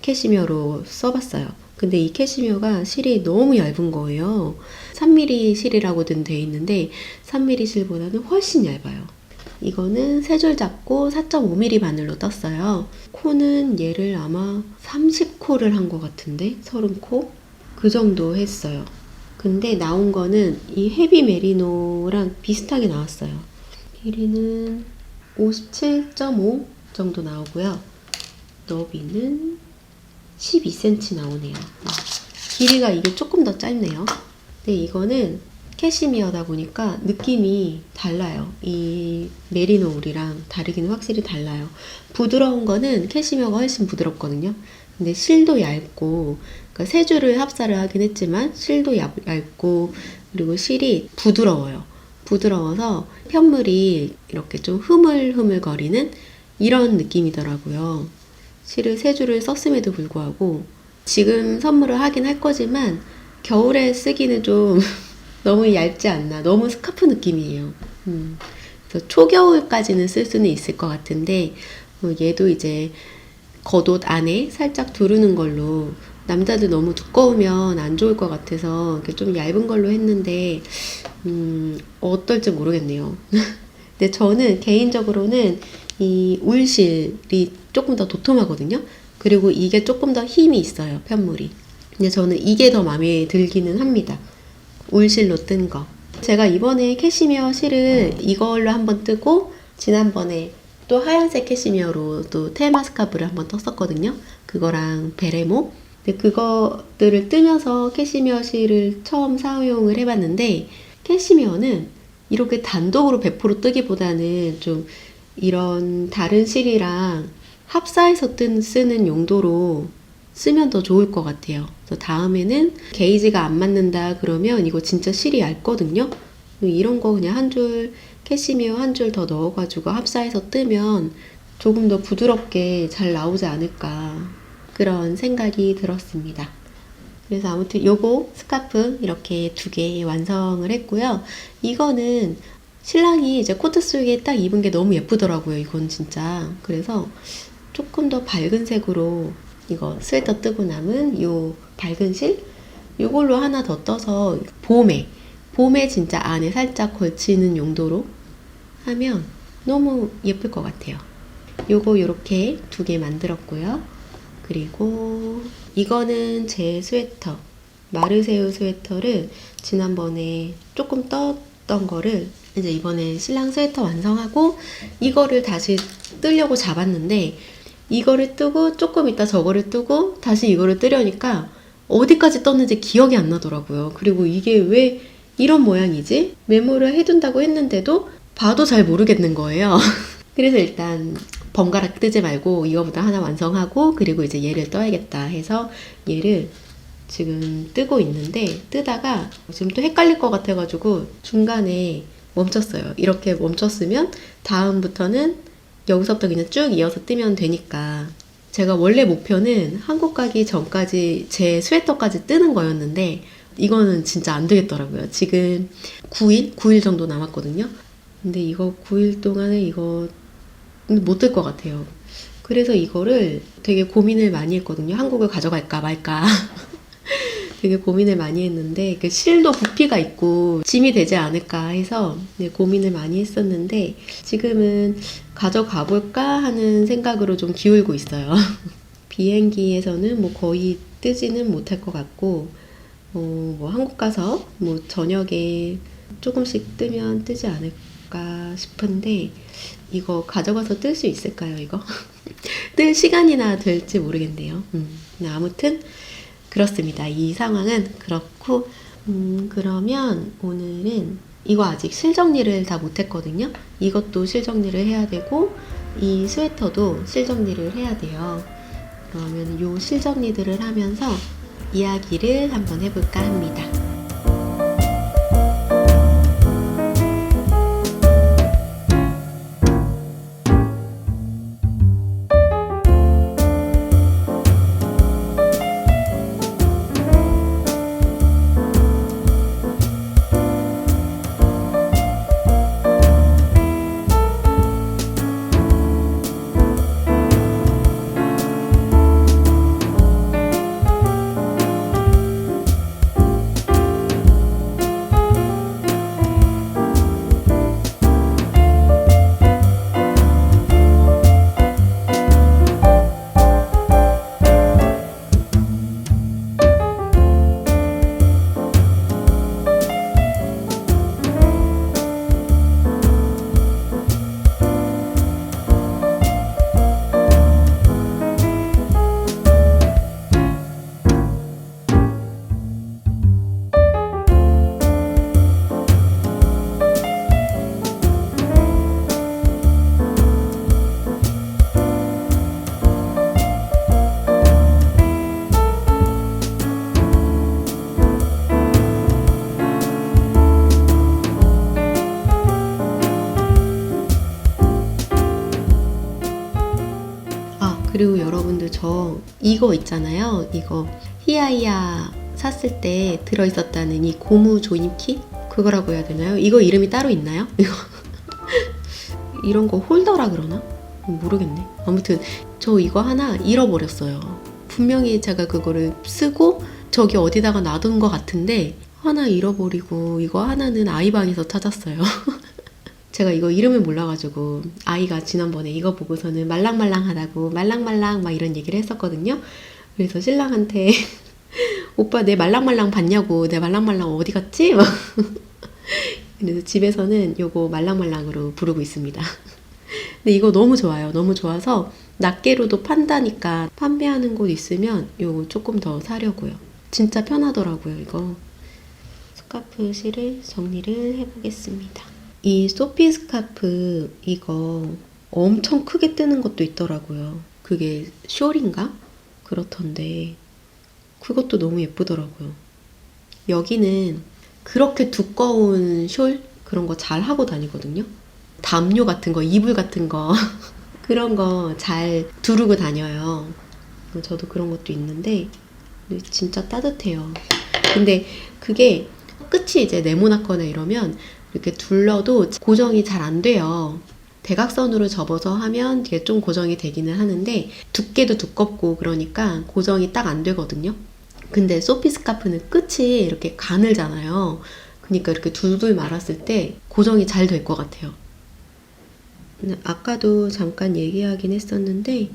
캐시미어로 써봤어요. 근데 이 캐시미어가 실이 너무 얇은 거예요. 3mm 실이라고든 돼 있는데 3mm 실보다는 훨씬 얇아요. 이거는 3줄 잡고 4.5mm 바늘로 떴어요. 코는 얘를 아마 30코를 한 것 같은데 30코? 그 정도 했어요. 근데 나온 거는 이 헤비 메리노랑 비슷하게 나왔어요. 길이는 57.5 정도 나오고요. 너비는 12cm 나오네요. 길이가 이게 조금 더 짧네요. 근데 이거는 캐시미어다 보니까 느낌이 달라요. 이 메리노 울이랑 다르기는 확실히 달라요. 부드러운 거는 캐시미어가 훨씬 부드럽거든요. 근데 실도 얇고, 그러니까 3줄을 합사를 하긴 했지만 실도 얇고 그리고 실이 부드러워요. 부드러워서 편물이 이렇게 좀 흐물흐물거리는 이런 느낌이더라고요. 실을 3줄을 썼음에도 불구하고 지금 선물을 하긴 할 거지만 겨울에 쓰기는 좀 너무 얇지 않나. 너무 스카프 느낌이에요. 그래서 초겨울까지는 쓸 수는 있을 것 같은데 얘도 이제 겉옷 안에 살짝 두르는 걸로 남자들 너무 두꺼우면 안 좋을 것 같아서 이렇게 좀 얇은 걸로 했는데 어떨지 모르겠네요. 근데 저는 개인적으로는 이 울실이 조금 더 도톰하거든요. 그리고 이게 조금 더 힘이 있어요, 편물이. 근데 저는 이게 더 마음에 들기는 합니다. 울실로 뜬 거. 제가 이번에 캐시미어 실을 이걸로 한번 뜨고 지난번에 또 하얀색 캐시미어로 또 테마 스카프를 한번 떴었거든요. 그거랑 베레모. 근데 그거들을 뜨면서 캐시미어 실을 처음 사용을 해봤는데 캐시미어는 이렇게 단독으로 100% 뜨기보다는 좀 이런 다른 실이랑 합사해서 쓰는 용도로 쓰면 더 좋을 것 같아요. 그래서 다음에는 게이지가 안 맞는다 그러면 이거 진짜 실이 얇거든요. 이런 거 그냥 한 줄 캐시미어 한 줄 더 넣어가지고 합사해서 뜨면 조금 더 부드럽게 잘 나오지 않을까 그런 생각이 들었습니다. 그래서 아무튼 요거 스카프 이렇게 2개 완성을 했고요. 이거는 신랑이 이제 코트 속에 딱 입은 게 너무 예쁘더라고요. 이건 진짜. 그래서 조금 더 밝은 색으로 이거 스웨터 뜨고 남은 요 밝은 실 요걸로 하나 더 떠서 봄에 진짜 안에 살짝 걸치는 용도로 하면 너무 예쁠 것 같아요. 요거 요렇게 2개 만들었고요. 그리고 이거는 제 스웨터 마르세유 스웨터를 지난번에 조금 떴던 거를 이제 이번에 신랑 스웨터 완성하고 이거를 다시 뜨려고 잡았는데 이거를 뜨고 조금 있다 저거를 뜨고 다시 이거를 뜨려니까 어디까지 떴는지 기억이 안 나더라고요. 그리고 이게 왜 이런 모양이지? 메모를 해둔다고 했는데도 봐도 잘 모르겠는 거예요. 그래서 일단 번갈아 뜨지 말고 이거부터 하나 완성하고 그리고 이제 얘를 떠야겠다 해서 얘를 지금 뜨고 있는데 뜨다가 지금 또 헷갈릴 것 같아가지고 중간에 멈췄어요. 이렇게 멈췄으면 다음부터는 여기서부터 그냥 쭉 이어서 뜨면 되니까 제가 원래 목표는 한국 가기 전까지 제 스웨터까지 뜨는 거였는데 이거는 진짜 안 되겠더라고요. 지금 9일 정도 남았거든요. 근데 이거 9일 동안에 이거 못 뜰 것 같아요. 그래서 이거를 되게 고민을 많이 했거든요. 한국을 가져갈까 말까. 되게 고민을 많이 했는데 그 실도 부피가 있고 짐이 되지 않을까 해서 고민을 많이 했었는데 지금은 가져가 볼까 하는 생각으로 좀 기울고 있어요. 비행기에서는 뭐 거의 뜨지는 못할 것 같고 뭐 한국 가서 뭐 저녁에 조금씩 뜨면 뜨지 않을까 싶은데 이거 가져가서 뜰 수 있을까요, 이거? 뜰 시간이나 될지 모르겠네요. 아무튼 그렇습니다. 이 상황은 그렇고 그러면 오늘은 이거 아직 실정리를 다 못했거든요. 이것도 실정리를 해야 되고 이 스웨터도 실정리를 해야 돼요. 그러면 요 실정리들을 하면서 이야기를 한번 해볼까 합니다. 저 이거 있잖아요. 이거 히야히야 샀을 때 들어있었다는 이 고무 조임키? 그거라고 해야 되나요? 이거 이름이 따로 있나요? 이거 이런 거 홀더라 그러나? 모르겠네. 아무튼 저 이거 하나 잃어버렸어요. 분명히 제가 그거를 쓰고 저기 어디다가 놔둔 것 같은데 하나 잃어버리고 이거 하나는 아이 방에서 찾았어요. 제가 이거 이름을 몰라가지고 아이가 지난번에 이거 보고서는 말랑말랑하다고 말랑말랑 막 이런 얘기를 했었거든요. 그래서 신랑한테 오빠 내 말랑말랑 봤냐고, 내 말랑말랑 어디 갔지? 막 그래서 집에서는 요거 말랑말랑으로 부르고 있습니다. 근데 이거 너무 좋아요. 너무 좋아서 낱개로도 판다니까 판매하는 곳 있으면 요거 조금 더 사려고요. 진짜 편하더라고요, 이거. 스카프 실을 정리를 해보겠습니다. 이 소피 스카프 이거 엄청 크게 뜨는 것도 있더라고요. 그게 숄인가? 그렇던데 그것도 너무 예쁘더라고요. 여기는 그렇게 두꺼운 숄 그런 거 잘 하고 다니거든요. 담요 같은 거, 이불 같은 거 그런 거 잘 두르고 다녀요. 저도 그런 것도 있는데 진짜 따뜻해요. 근데 그게 끝이 이제 네모나거나 이러면 이렇게 둘러도 고정이 잘 안 돼요. 대각선으로 접어서 하면 이게 좀 고정이 되기는 하는데 두께도 두껍고 그러니까 고정이 딱 안 되거든요. 근데 소피 스카프는 끝이 이렇게 가늘잖아요. 그러니까 이렇게 둘둘 말았을 때 고정이 잘 될 것 같아요. 아까도 잠깐 얘기하긴 했었는데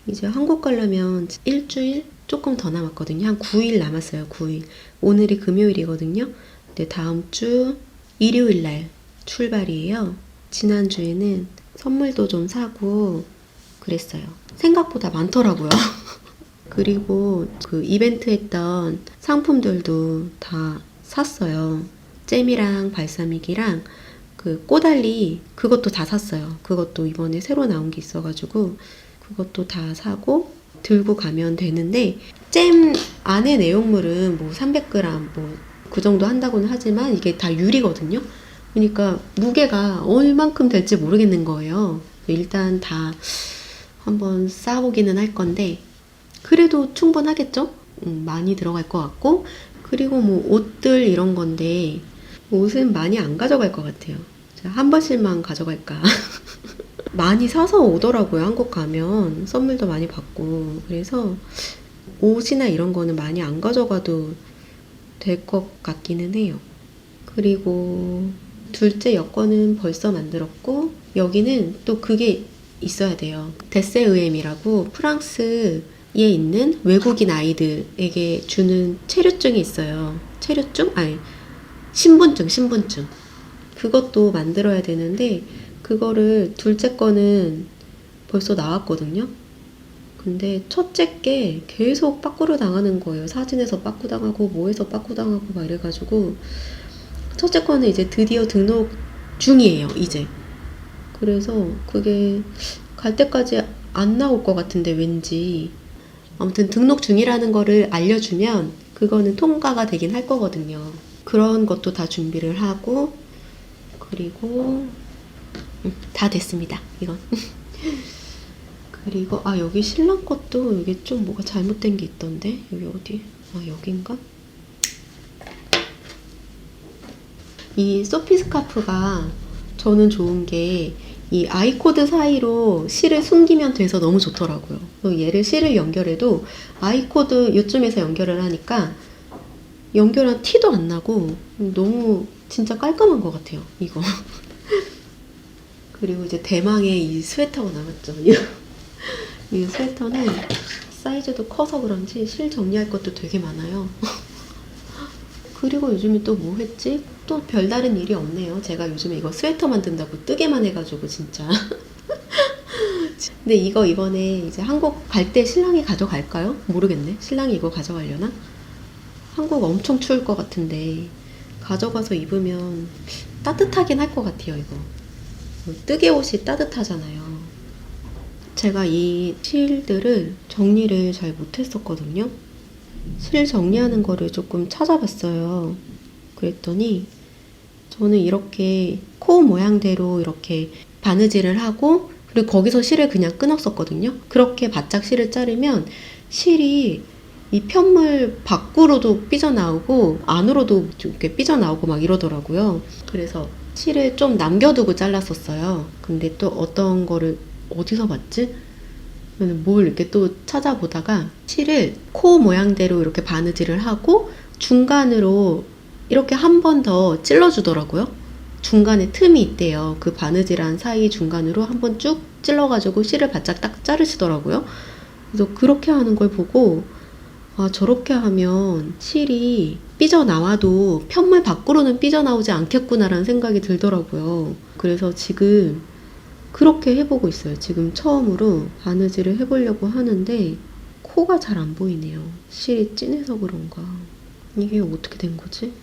이제 한국 가려면 일주일 조금 더 남았거든요. 한 9일 남았어요. 9일. 오늘이 금요일이거든요. 근데 다음 주 일요일 날 출발이에요. 지난주에는 선물도 좀 사고 그랬어요. 생각보다 많더라고요. 그리고 그 이벤트 했던 상품들도 다 샀어요. 잼이랑 발사믹이랑 그 꼬달리 그것도 다 샀어요. 그것도 이번에 새로 나온 게 있어가지고 그것도 다 사고 들고 가면 되는데 잼 안에 내용물은 뭐 300g 뭐 그 정도 한다고는 하지만 이게 다 유리거든요. 그러니까 무게가 얼만큼 될지 모르겠는 거예요. 일단 다 한번 싸보기는 할 건데 그래도 충분하겠죠? 많이 들어갈 것 같고 그리고 뭐 옷들 이런 건데 옷은 많이 안 가져갈 것 같아요. 한 번씩만 가져갈까. 많이 사서 오더라고요. 한국 가면 선물도 많이 받고 그래서 옷이나 이런 거는 많이 안 가져가도 될 것 같기는 해요. 그리고 둘째 여권은 벌써 만들었고 여기는 또 그게 있어야 돼요. 데세의엠이라고 프랑스에 있는 외국인 아이들에게 주는 체류증이 있어요. 체류증? 아니 신분증. 그것도 만들어야 되는데 그거를 둘째 거는 벌써 나왔거든요. 근데 첫째 게 계속 빠꾸를 당하는 거예요. 사진에서 빠꾸 당하고 뭐에서 빠꾸 당하고 막 이래가지고 첫째 거는 이제 드디어 등록 중이에요. 이제. 그래서 그게 갈 때까지 안 나올 것 같은데 왠지. 아무튼 등록 중이라는 거를 알려주면 그거는 통과가 되긴 할 거거든요. 그런 것도 다 준비를 하고 그리고 다 됐습니다. 이건. 그리고 여기 신랑 것도 여기 좀 뭐가 잘못된 게 있던데 여기 어디? 여긴가? 이 소피 스카프가 저는 좋은 게 이 아이코드 사이로 실을 숨기면 돼서 너무 좋더라고요. 얘를 실을 연결해도 아이코드 요쯤에서 연결을 하니까 연결한 티도 안 나고 너무 진짜 깔끔한 것 같아요. 이거. 그리고 이제 대망의 이 스웨터가 남았죠. 이 스웨터는 사이즈도 커서 그런지 실 정리할 것도 되게 많아요. 그리고 요즘에 또 뭐 했지? 또 별다른 일이 없네요. 제가 요즘에 이거 스웨터 만든다고 뜨개만 해가지고 진짜. 근데 이거 이번에 이제 한국 갈 때 신랑이 가져갈까요? 모르겠네. 신랑이 이거 가져가려나? 한국 엄청 추울 것 같은데 가져가서 입으면 따뜻하긴 할 것 같아요. 이거 뜨개 옷이 따뜻하잖아요. 제가 이 실들을 정리를 잘 못했었거든요. 실 정리하는 거를 조금 찾아봤어요. 그랬더니 저는 이렇게 코 모양대로 이렇게 바느질을 하고 그리고 거기서 실을 그냥 끊었었거든요. 그렇게 바짝 실을 자르면 실이 이 편물 밖으로도 삐져나오고 안으로도 이렇게 삐져나오고 막 이러더라고요. 그래서 실을 좀 남겨두고 잘랐었어요. 근데 또 어떤 거를 어디서 봤지? 뭘 이렇게 또 찾아보다가 실을 코 모양대로 이렇게 바느질을 하고 중간으로 이렇게 한 번 더 찔러주더라고요. 중간에 틈이 있대요. 그 바느질한 사이 중간으로 한 번 쭉 찔러가지고 실을 바짝 딱 자르시더라고요. 그래서 그렇게 하는 걸 보고 아, 저렇게 하면 실이 삐져나와도 편물 밖으로는 삐져나오지 않겠구나라는 생각이 들더라고요. 그래서 지금 그렇게 해보고 있어요. 지금 처음으로 바느질을 해보려고 하는데 코가 잘 안 보이네요. 실이 진해서 그런가. 이게 어떻게 된 거지?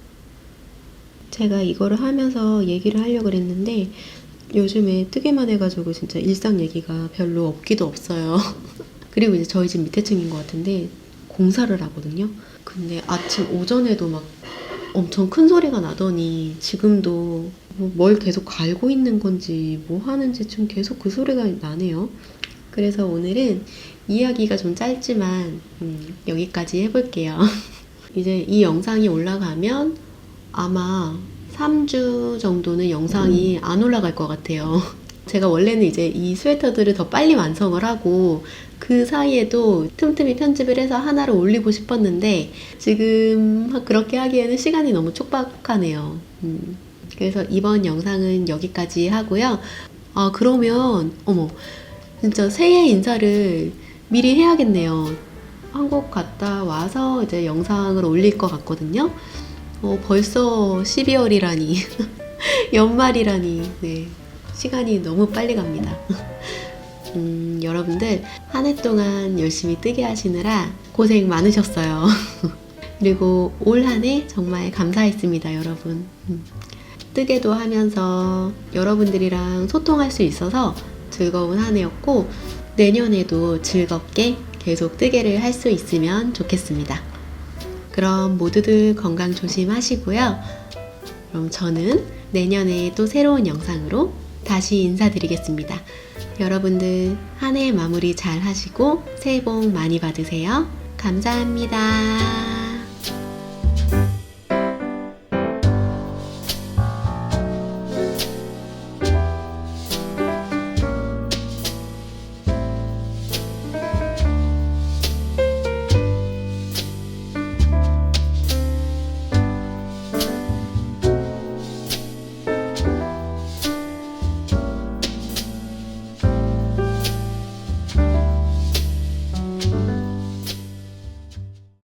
제가 이거를 하면서 얘기를 하려고 그랬는데 요즘에 뜨개만 해가지고 진짜 일상 얘기가 별로 없기도 없어요. 그리고 이제 저희 집 밑에 층인 것 같은데 공사를 하거든요. 근데 아침 오전에도 막 엄청 큰 소리가 나더니 지금도 뭘 계속 갈고 있는 건지 뭐 하는지 좀 계속 그 소리가 나네요. 그래서 오늘은 이야기가 좀 짧지만 여기까지 해볼게요. 이제 이 영상이 올라가면 아마 3주 정도는 영상이 안 올라갈 것 같아요. 제가 원래는 이제 이 스웨터들을 더 빨리 완성을 하고 그 사이에도 틈틈이 편집을 해서 하나를 올리고 싶었는데 지금 그렇게 하기에는 시간이 너무 촉박하네요. 그래서 이번 영상은 여기까지 하고요. 아, 그러면 어머, 진짜 새해 인사를 미리 해야겠네요. 한국 갔다 와서 이제 영상을 올릴 것 같거든요. 벌써 12월이라니 연말이라니. 네, 시간이 너무 빨리 갑니다. 여러분들 한 해 동안 열심히 뜨개 하시느라 고생 많으셨어요. 그리고 올 한 해 정말 감사했습니다, 여러분. 뜨개도 하면서 여러분들이랑 소통할 수 있어서 즐거운 한 해였고 내년에도 즐겁게 계속 뜨개를 할 수 있으면 좋겠습니다. 그럼 모두들 건강 조심하시고요. 그럼 저는 내년에 또 새로운 영상으로 다시 인사드리겠습니다. 여러분들 한 해 마무리 잘 하시고 새해 복 많이 받으세요. 감사합니다.